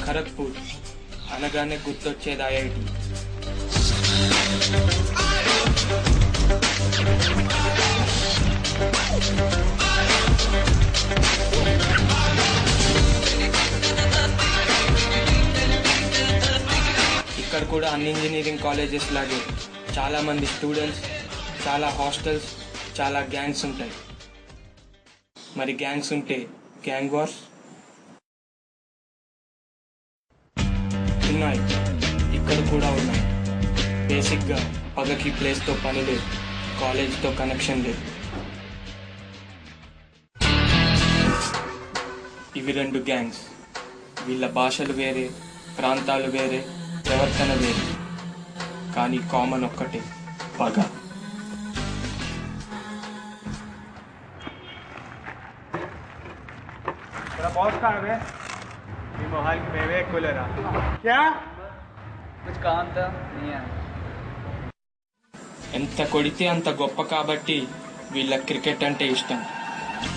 ఖరగ్పూర్ అనగానే గుర్తొచ్చేది ఐఐటి. ఇక్కడ కూడా అన్ని ఇంజనీరింగ్ కాలేజెస్ లాగే చాలామంది స్టూడెంట్స్, చాలా హాస్టల్స్, చాలా గ్యాంగ్స్ ఉంటాయి. మరి గ్యాంగ్స్ ఉంటే గ్యాంగ్ వార్స్ ఉన్నాయి, ఇక్కడ కూడా ఉన్నాయి. బేసిక్గా పగకి ప్లేస్తో పని లేదు, కాలేజ్తో కనెక్షన్ లేదు. ఇవి రెండు గ్యాంగ్స్. వీళ్ళ భాషలు వేరే, ప్రాంతాలు వేరే, ప్రవర్తన వేరే, కానీ కామన్ ఒక్కటే, పగ. बहुत काम है ये मोहाल में वे कूलर क्या कुछ काम था नहीं है. ఎంత కొడితే అంత గొప్ప కాబట్టి వీళ్ళ క్రికెట్ అంటే ఇష్టం.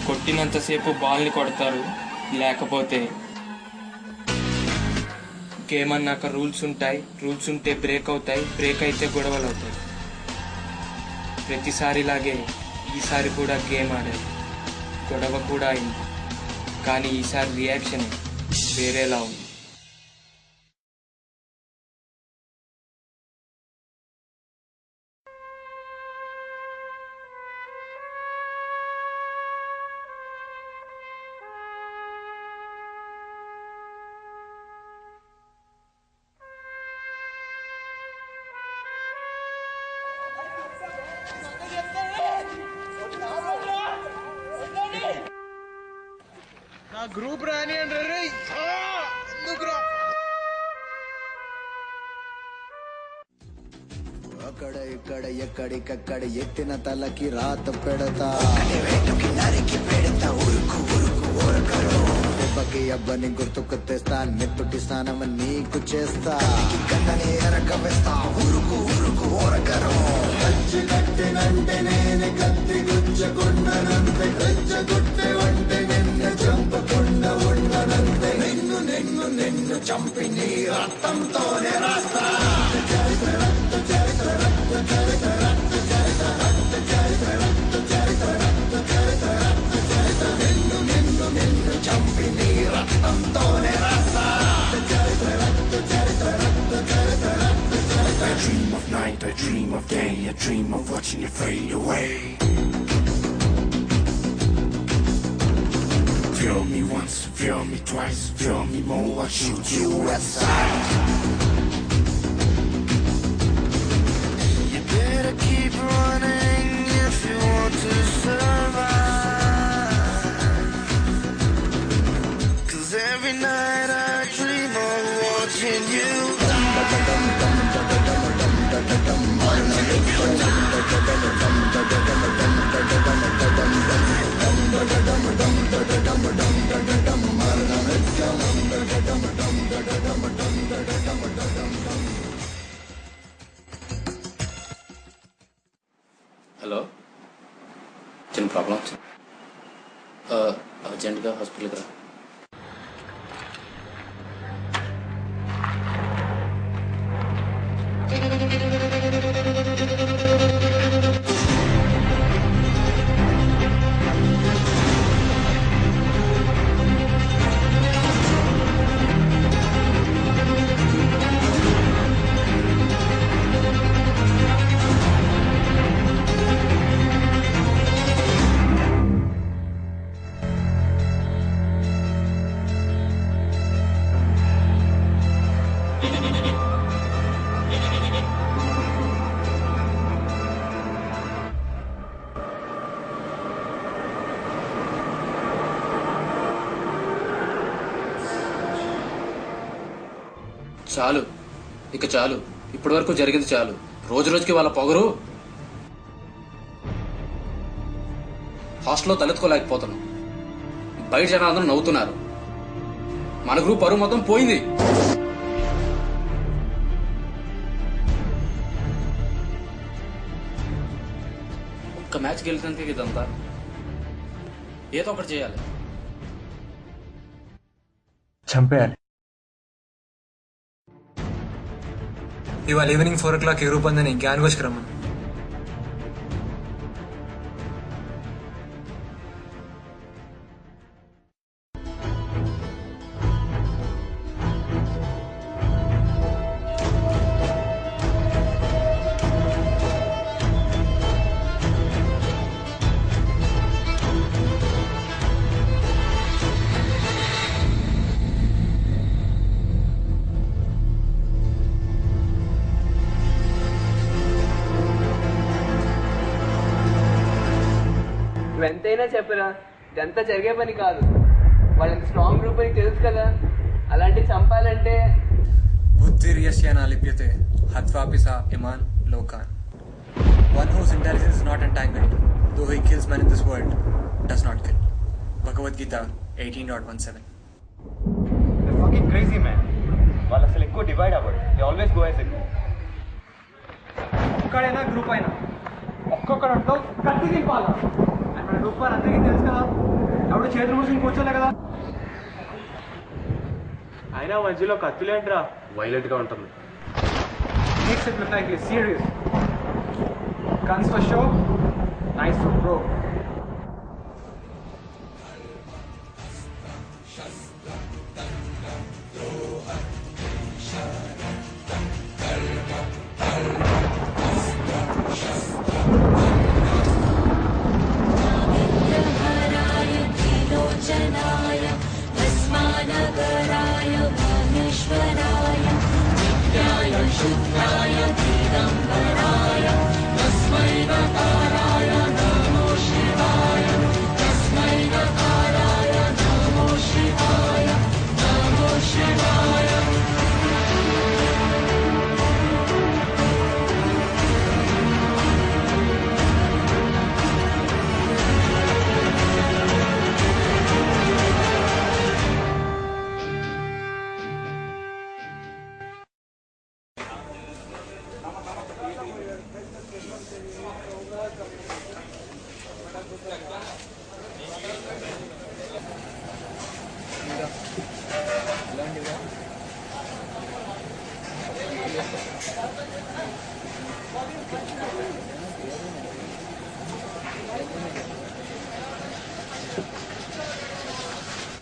కొట్టినంతసేపు బాల్ని కొడతారు, లేకపోతే గేమ్ అన్నాక రూల్స్ ఉంటాయి, రూల్స్ ఉంటే బ్రేక్ అవుతాయి, బ్రేక్ అయితే గొడవలు అవుతాయి. ప్రతిసారిలాగే ఈసారి కూడా గేమ్ ఆడారు, గొడవ కూడా అయింది. కానీ ఈసారి రియాక్షన్ వేరేలా ఉంది. నా గ్రూప్ రాని అంటారు అక్కడ ఇక్కడ ఎక్కడికక్కడ ఎత్తిన తలకి రాత పెడతా, దెబ్బకి అబ్బని గుర్తుకు తెస్తా, నెత్తుటి స్నానం నీకు చేస్తా, కన్నని ఎరక వేస్తా, ఉరుకు ఉరుకు ఓరకరు కట్టినంటే నేను కత్తి గుచ్చకుండనంతే, రెచ్చగొట్టే వంటే నిన్ను చంపకుండా ఉండనంతే, నిన్ను నిన్ను నిన్ను చంపి నీ రక్తంతోనే రాస్తా. I dream of night, I dream of day, I dream of watching you fade away. Feel me once, feel me twice, feel me more, I'll shoot you aside. You better keep running if you want to survive. 'Cause every night I dream of watching you. Hello, చిన్న problem వచ్చింది, అర్జెంట్గా హాస్పిటల్కి రా. చాలు, ఇక చాలు. ఇప్పటి వరకు జరిగింది చాలు. రోజు రోజుకి వాళ్ళ పొగరు హాస్టల్లో తలెత్తుకోలేకపోతున్నాం. బయట జనాలందరూ నవ్వుతున్నారు. మన గ్రూప్ పరువు మొత్తం పోయింది. ఒక్క మ్యాచ్ గెలిచినందుకే ఇదంతా. ఏదో ఒకటి చేయాలి. చంపేయాలి. ఇవాళ ఈవినింగ్ 4 o'clock ఏ రూపొందని గ్యాన్ గోష్కి రమ్మను. నువ్వెంతైనా చెప్పరా, ఇదంతా జరిగే పని కాదు. వాళ్ళకి స్ట్రాంగ్ గ్రూప్ అని తెలుసు కదా. అలాంటి చంపాలంటే బుద్ధిర్యస్య లిప్యతే హత్వాపిసా ఇమాన్ లోకాన్. One whose intelligence is not entangled, though he kills men in this world, does not kill. Bhagavad Gita 18.17. They're fucking crazy, man. వాళ్ళు అసలు ఎక్కువ డివైడ్ అవ్వడు. They always go as a group. ఒక్కడైనా group అయినా ఒక్కొక్కడంతో కత్తి దింపాలా. మన గ్రూప్ అని అందరికీ తెలుసు కదా. అప్పుడు చేతులు మూసుకుని కూర్చోలే కదా. అయినా మధ్యలో కత్తులేంట్రా, వైలెంట్ గా ఉంటుంది. Makes it look like you're serious. Guns for show, knives for pro.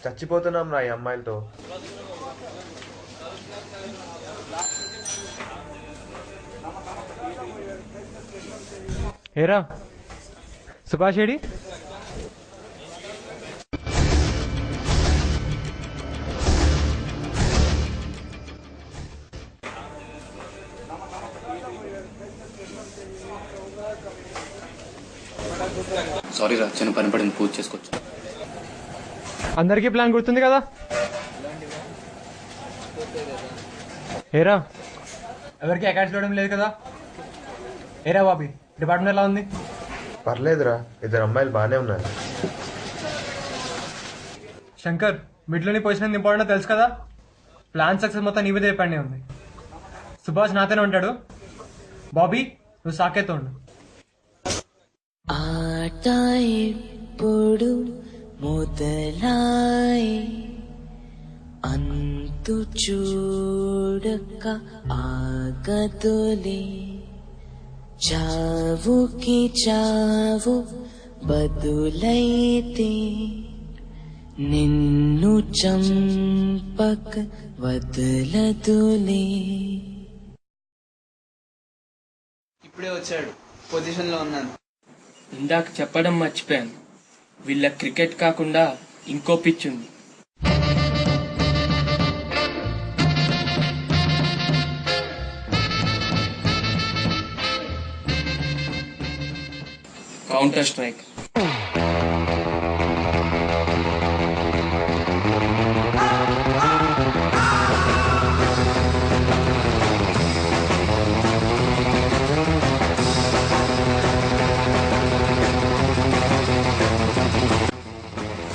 చచ్చిపోతున్నాం రా ఈ అమ్మాయిలతో. ఏరా సుభాష్ ఏడి? సారీ రా, చిన్న పని పడింది, పూజ చేసుకోవచ్చు. అందరికీ ప్లాన్ గుర్తుంది కదా. ఏరా ఎవరికి అకాడ్స్ చూడడం లేదు కదా. ఏరా బాబీ, డిపార్ట్మెంట్ ఎలా ఉంది? పర్లేదురా, ఇద్దరు అమ్మాయిలు బాగానే ఉన్నారు. శంకర్, మిడ్లోని పొజిషన్ ఇంపార్టెంట్ తెలుసు కదా. ప్లాన్ సక్సెస్ మొత్తం నీ మీద డిపెండ్ ఉంది. సుభాష్ నాతోనే ఉంటాడు. బాబీ నువ్వు సాకేతో ఉండు. ఆట ఇప్పుడు మొదలాయి అంతు చూడక ఆగదులే. చావుకి చావు బదులైతే నిన్ను చంపక వదలదులే. ఇప్పుడే వచ్చాడు, పొజిషన్ లో ఉన్నాను. ఇందాక చెప్పడం మర్చిపోయాను, వీళ్ళ క్రికెట్ కాకుండా ఇంకో పిచ్ ఉంది. Counter strike.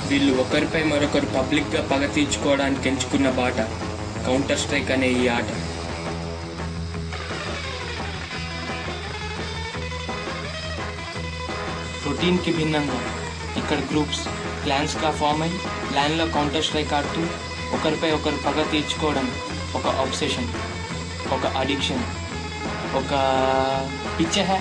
వీళ్ళు ఒకరిపై మరొకరు పబ్లిక్గా పగ తీర్చుకోవడానికి ఎంచుకున్న బాట కౌంటర్ స్ట్రైక్ అనే ఈ ఆట. రొటీన్కి భిన్నంగా ఇక్కడ గ్రూప్స్ క్లాన్స్గా ఫామ్ అయి ల్యాండ్లో కౌంటర్ స్ట్రైక్ ఆడుతూ ఒకరిపై ఒకరు పగ తీర్చుకోవడం ఒక ఆబ్సెషన్, ఒక అడిక్షన్, ఒక పిచ్చే హే.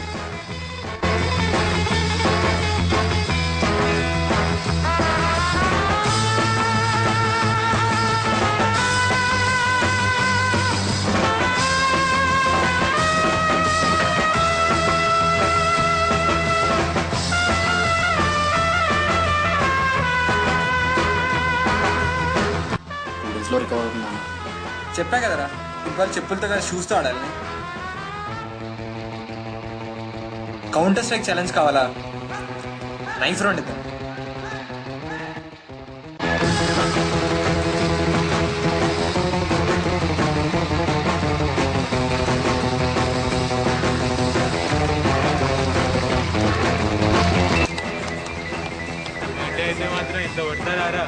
రికవర్ అవుతున్నాను. చెప్పా కదరా ఫుట్బాల్ చెప్పులతో కదా షూస్తో ఆడాలని. కౌంటర్ స్ట్రైక్ ఛాలెంజ్ కావాలా? నైఫ్ రౌండ్ ఇద్దాం. అయితే మాత్రం ఇంత కొడతారా?